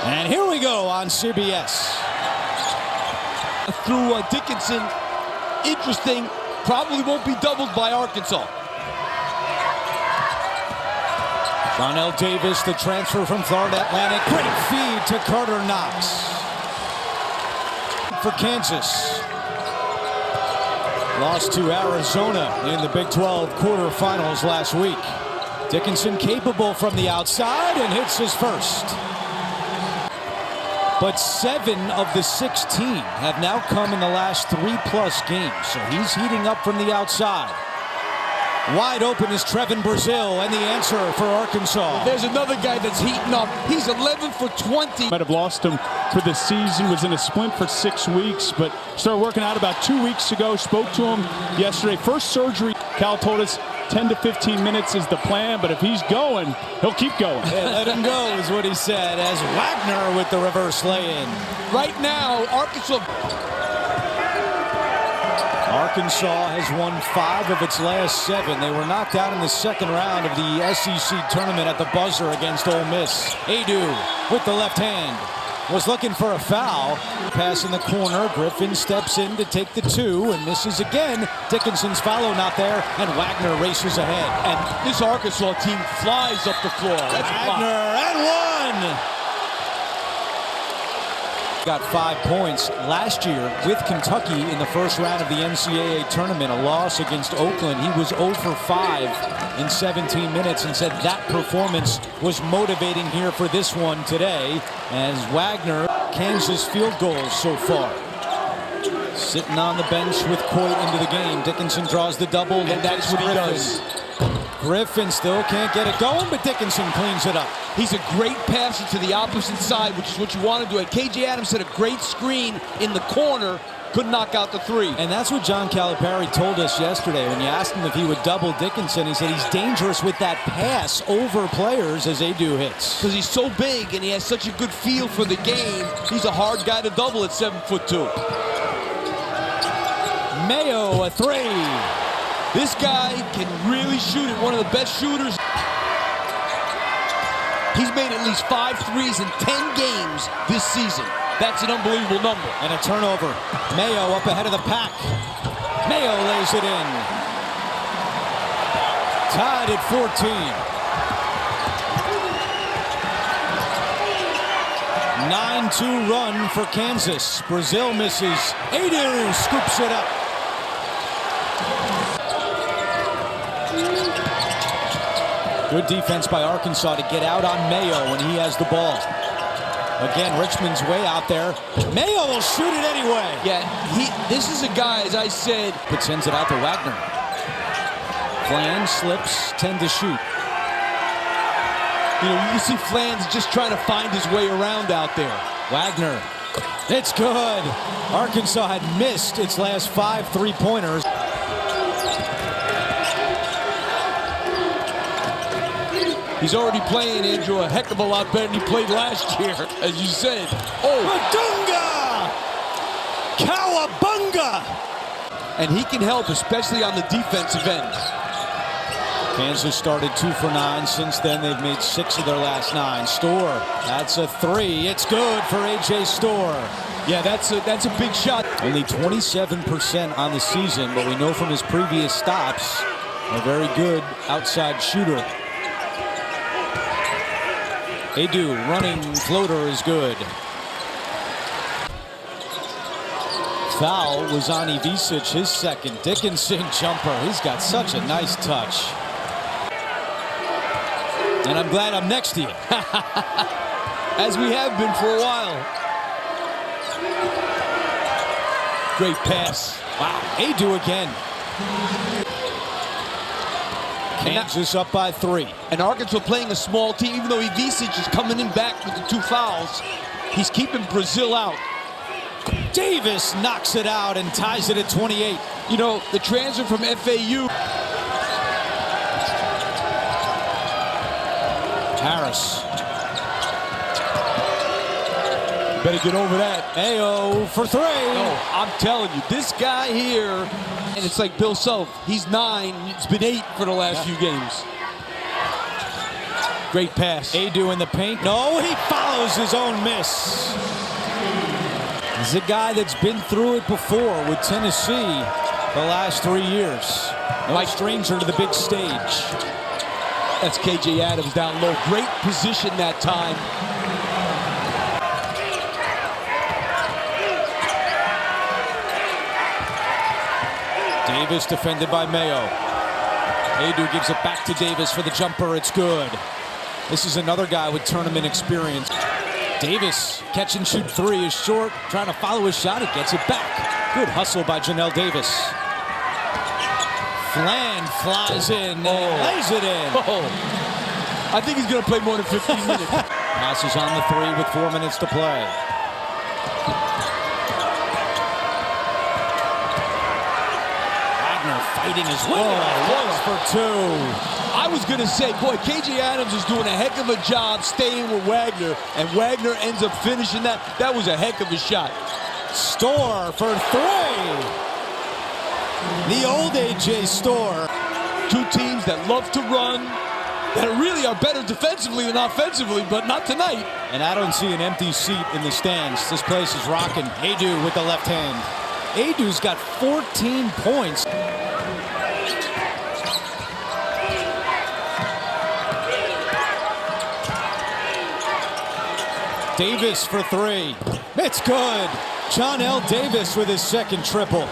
And here we go on CBS. Through Dickinson, interesting, probably won't be doubled by Arkansas. Darnell Davis, the transfer from Florida Atlantic. Great feed to Carter Knox. For Kansas. Lost to Arizona in the Big 12 quarterfinals last week. Dickinson capable from the outside and hits his first. But 7 of the 16 have now come in the last 3+ games, so he's heating up from the outside. Wide open is Trevin Brazile, and the answer for Arkansas. There's another guy that's heating up. He's 11 for 20. Might have lost him for the season, was in a splint for 6 weeks, but started working out about 2 weeks ago. Spoke to him yesterday. First surgery, Cal told us 10 to 15 minutes is the plan, but if he's going, he'll keep going. Yeah, let him go is what he said, as Wagner with the reverse lay-in. Right now, Arkansas has won 5 of its last 7. They were knocked out in the second round of the SEC tournament at the buzzer against Ole Miss. Adu with the left hand was looking for a foul. Pass in the corner. Griffin steps in to take the 2 and misses again. Dickinson's follow not there, and Wagner races ahead. and this Arkansas team flies up the floor. That's Wagner and 1. Got 5 points last year with Kentucky in the first round of the NCAA tournament. A loss against Oakland. He was 0 for 5 in 17 minutes and said that performance was motivating here for this one today. As Wagner, Kansas field goals so far. Sitting on the bench with Coit into the game. Dickinson draws the double, and that's what he does. Griffin still can't get it going, but Dickinson cleans it up. He's a great passer to the opposite side, which is what you want to do. And KJ Adams had a great screen in the corner, couldn't knock out the 3. And that's what John Calipari told us yesterday. When you asked him if he would double Dickinson, he said he's dangerous with that pass over players as Adu hits. Because he's so big and he has such a good feel for the game, he's a hard guy to double at 7'2". Mayo, a 3. This guy can really shoot it, one of the best shooters. He's made at least 5 threes in 10 games this season. That's an unbelievable number. And a turnover. Mayo up ahead of the pack. Mayo lays it in. Tied at 14. 9-2 run for Kansas. Brazile misses. Adu scoops it up. Good defense by Arkansas to get out on Mayo when he has the ball. Again, Richmond's way out there. Mayo will shoot it anyway. Yeah, this is a guy, as I said. But sends it out to Wagner. Flan slips, 10 to shoot. You know, you see Flan's just trying to find his way around out there. Wagner, it's good. Arkansas had missed its last 5 3-pointers. He's already playing, Andrew, a heck of a lot better than he played last year, as you said. Oh, Madunga! Cowabunga! And he can help, especially on the defensive end. Kansas started 2 for 9. Since then, they've made 6 of their last 9. Storr, that's a 3. It's good for A.J. Storr. Yeah, that's a big shot. Only 27% on the season, but we know from his previous stops, a very good outside shooter. Adu running floater is good. Foul was on Ivisic, his second. Dickinson jumper. He's got such a nice touch. And I'm glad I'm next to you. As we have been for a while. Great pass. Wow, Adu again. Kansas up by 3. And Arkansas playing a small team, even though Ivisic is coming in back with the 2 fouls. He's keeping Brazile out. Davis knocks it out and ties it at 28. You know, the transfer from FAU. Harris. Better get over that. Mayo for 3. No, I'm telling you, this guy here, and it's like Bill Self. He's 9. It's been 8 for the last few games. Great pass. Adu in the paint. No, he follows his own miss. He's a guy that's been through it before with Tennessee the last 3 years. No stranger to the big stage. That's KJ Adams down low. Great position that time. Davis defended by Mayo. Adu gives it back to Davis for the jumper. It's good. This is another guy with tournament experience. Davis, catch and shoot three, is short. Trying to follow his shot. It gets it back. Good hustle by Janelle Davis. Flan flies in and lays it in. I think he's going to play more than 15 minutes. Passes on the three with 4 minutes to play. Wagner fighting his way. One for two. I was going to say, boy, KJ Adams is doing a heck of a job staying with Wagner, and Wagner ends up finishing that. That was a heck of a shot. Storr for three. The old AJ Storr. Two teams that love to run, that really are better defensively than offensively, but not tonight. And I don't see an empty seat in the stands. This place is rocking. Adu with the left hand. Adu's got 14 points. Davis for three. It's good. John L. Davis with his second triple.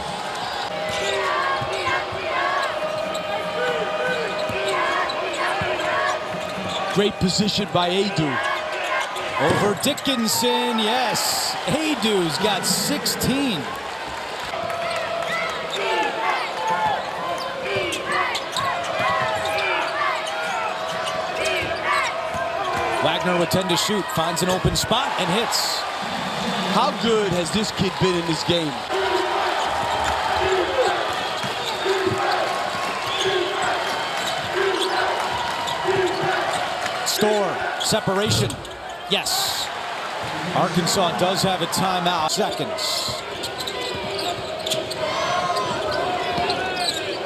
Great position by Adu. Over Dickinson, yes. Adu's got 16. Wagner would tend to shoot, finds an open spot and hits. How good has this kid been in this game? Storr, separation, yes. Arkansas does have a timeout. Seconds.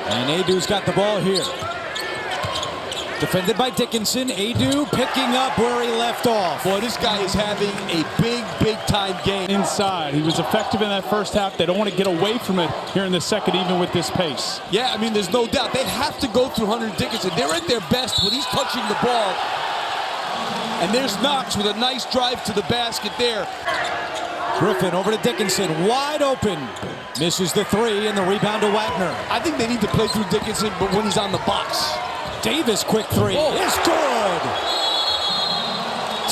And Adu's got the ball here. Defended by Dickinson. Adu picking up where he left off. Boy, this guy is having a big time game. Inside. He was effective in that first half. They don't want to get away from it here in the second, even with this pace. Yeah, I mean, there's no doubt. They have to go through Hunter Dickinson. They're at their best when he's touching the ball. And there's Knox with a nice drive to the basket there. Griffin over to Dickinson, wide open. Misses the three and the rebound to Wagner. I think they need to play through Dickinson, but when he's on the box. Davis, quick three. It's good.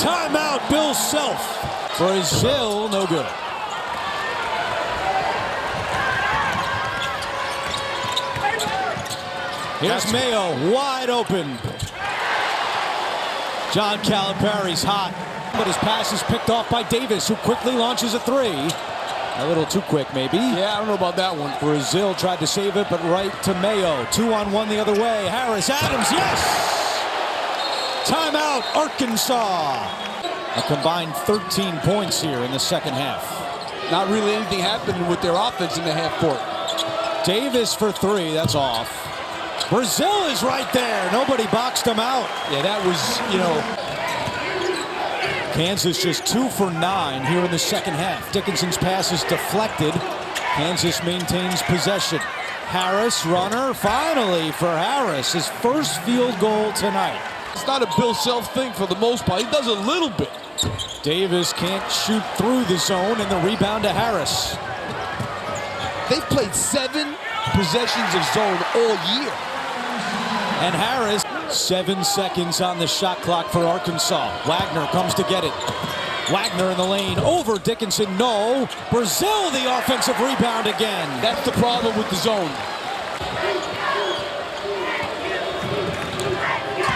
Timeout, Bill Self. Brazil, no good. Here's Mayo, wide open. John Calipari's hot, but his pass is picked off by Davis, who quickly launches a three. A little too quick, maybe. Yeah, I don't know about that one. Brazil tried to save it, but right to Mayo. 2-on-1 the other way. Harris, Adams, yes! Timeout, Arkansas. A combined 13 points here in the second half. Not really anything happening with their offense in the half court. Davis for three, that's off. Brazil is right there. Nobody boxed him out. Yeah, that was, you know. Kansas just 2 for 9 here in the second half. Dickinson's pass is deflected. Kansas maintains possession. Harris, runner, finally for Harris. His first field goal tonight. It's not a Bill Self thing for the most part. He does a little bit. Davis can't shoot through the zone, and the rebound to Harris. They've played 7 possessions of zone all year. And Harris, 7 seconds on the shot clock for Arkansas. Wagner comes to get it. Wagner in the lane, over Dickinson, no. Brazil, the offensive rebound again. That's the problem with the zone.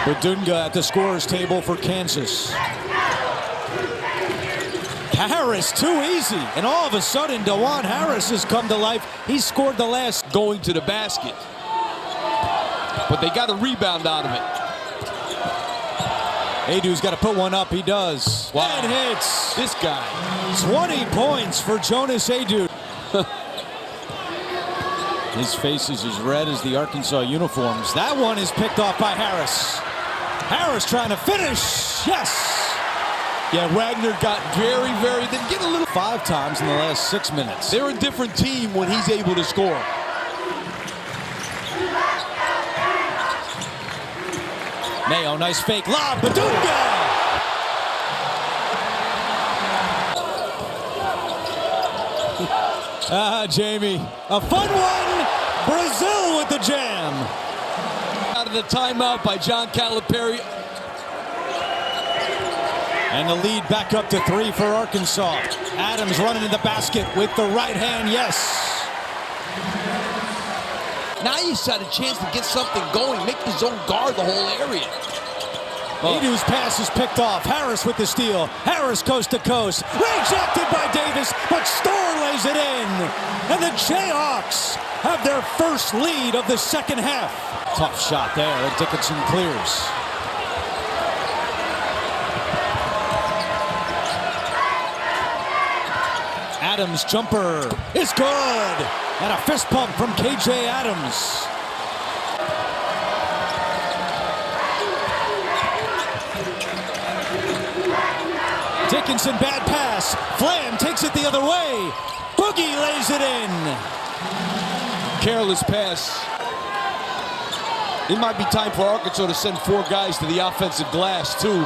Badunga at the scorer's table for Kansas. Harris, too easy. And all of a sudden, DeJuan Harris has come to life. He scored the last. Going to the basket. But they got a rebound out of it. Adu's got to put one up. He does. Wow. And hits. This guy. 20 points for Jonas Adu. His face is as red as the Arkansas uniforms. That one is picked off by Harris. Harris trying to finish. Yes. Yeah, Wagner got very, they get a little. 5 times in the last 6 minutes. They're a different team when he's able to score. Mayo, nice fake lob. Badunga. Jamie, a fun one. Brazil with the jam. Out of the timeout by John Calipari. And the lead back up to 3 for Arkansas. Adams running in the basket with the right hand, yes. Now you got a chance to get something going, make the zone guard the whole area. Edu's pass is picked off. Harris with the steal. Harris coast to coast. Rejected by Davis, but Storr lays it in. And the Jayhawks have their first lead of the second half. Tough shot there, and Dickinson clears. Adams jumper is good. And a fist pump from KJ Adams. Dickinson, bad pass. Flam takes it the other way. Boogie lays it in. Careless pass. It might be time for Arkansas to send 4 guys to the offensive glass, too.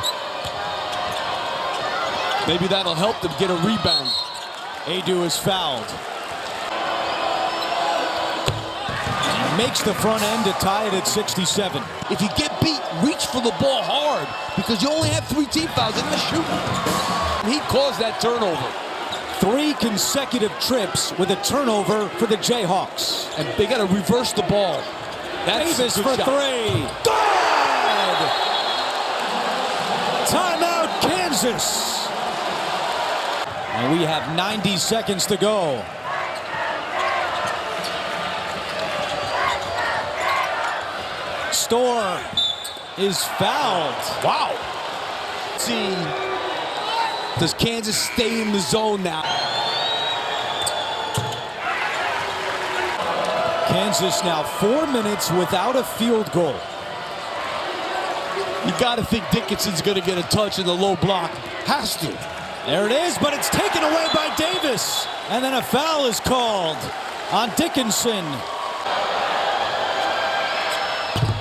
Maybe that'll help them get a rebound. Edu is fouled. Makes the front end to tie it at 67. If you get beat, reach for the ball hard because you only have 3 team fouls and not shooting. He caused that turnover. 3 consecutive trips with a turnover for the Jayhawks. And they got to reverse the ball. That's Davis a for good 3. shot. Good! Timeout, Kansas. And we have 90 seconds to go. Storr is fouled. Wow. Let's see, does Kansas stay in the zone now? Kansas now 4 minutes without a field goal. You got to think Dickinson's going to get a touch in the low block. Has to. There it is, but it's taken away by Davis. And then a foul is called on Dickinson.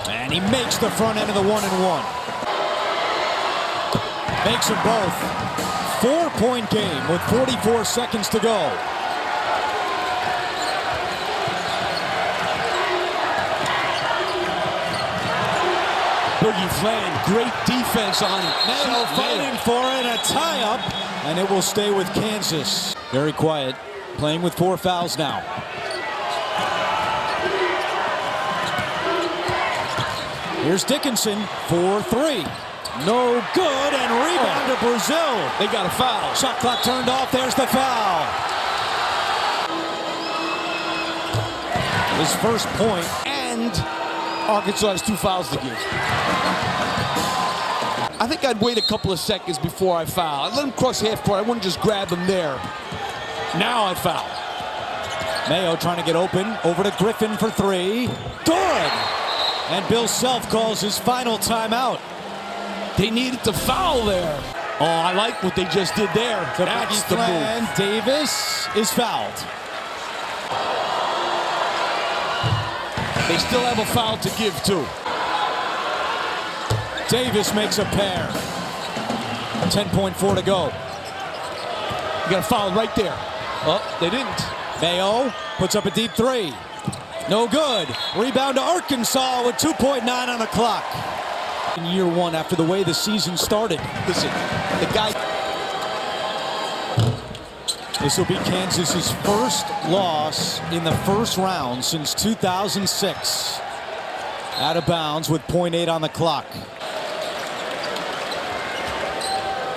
And he makes the front end of the 1-and-1. Makes them both. 4-point game with 44 seconds to go. Boogie Flam, great defense on it. Mayo fighting for it, a tie-up, and it will stay with Kansas. Very quiet, playing with 4 fouls now. Here's Dickinson for 3. No good, and rebound to Brazil. They got a foul. Shot clock turned off, there's the foul. His first point. And Arkansas has 2 fouls to give. I think I'd wait a couple of seconds before I foul. I'd let him cross half court. I wouldn't just grab him there. Now I'd foul. Mayo trying to get open. Over to Griffin for 3. Good! And Bill Self calls his final timeout. They needed to foul there. Oh, I like what they just did there. That's the move. Davis is fouled. They still have a foul to give, too. Davis makes a pair. 10.4 to go. You got a foul right there. Oh, they didn't. Mayo puts up a deep 3. No good. Rebound to Arkansas with 2.9 on the clock. In year 1 after the way the season started. Listen, the guy... This will be Kansas's first loss in the first round since 2006. Out of bounds with 0.8 on the clock.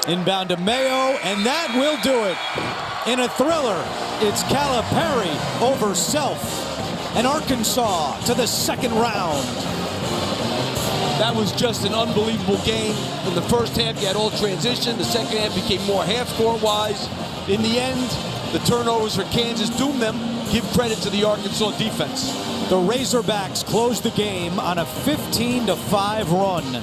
Inbound to Mayo, and that will do it. In a thriller, it's Calipari over Self. And Arkansas to the second round. That was just an unbelievable game. In the first half, you had all transition. The second half became more half-court-wise. In the end, the turnovers for Kansas doomed them. Give credit to the Arkansas defense. The Razorbacks closed the game on a 15-5 run.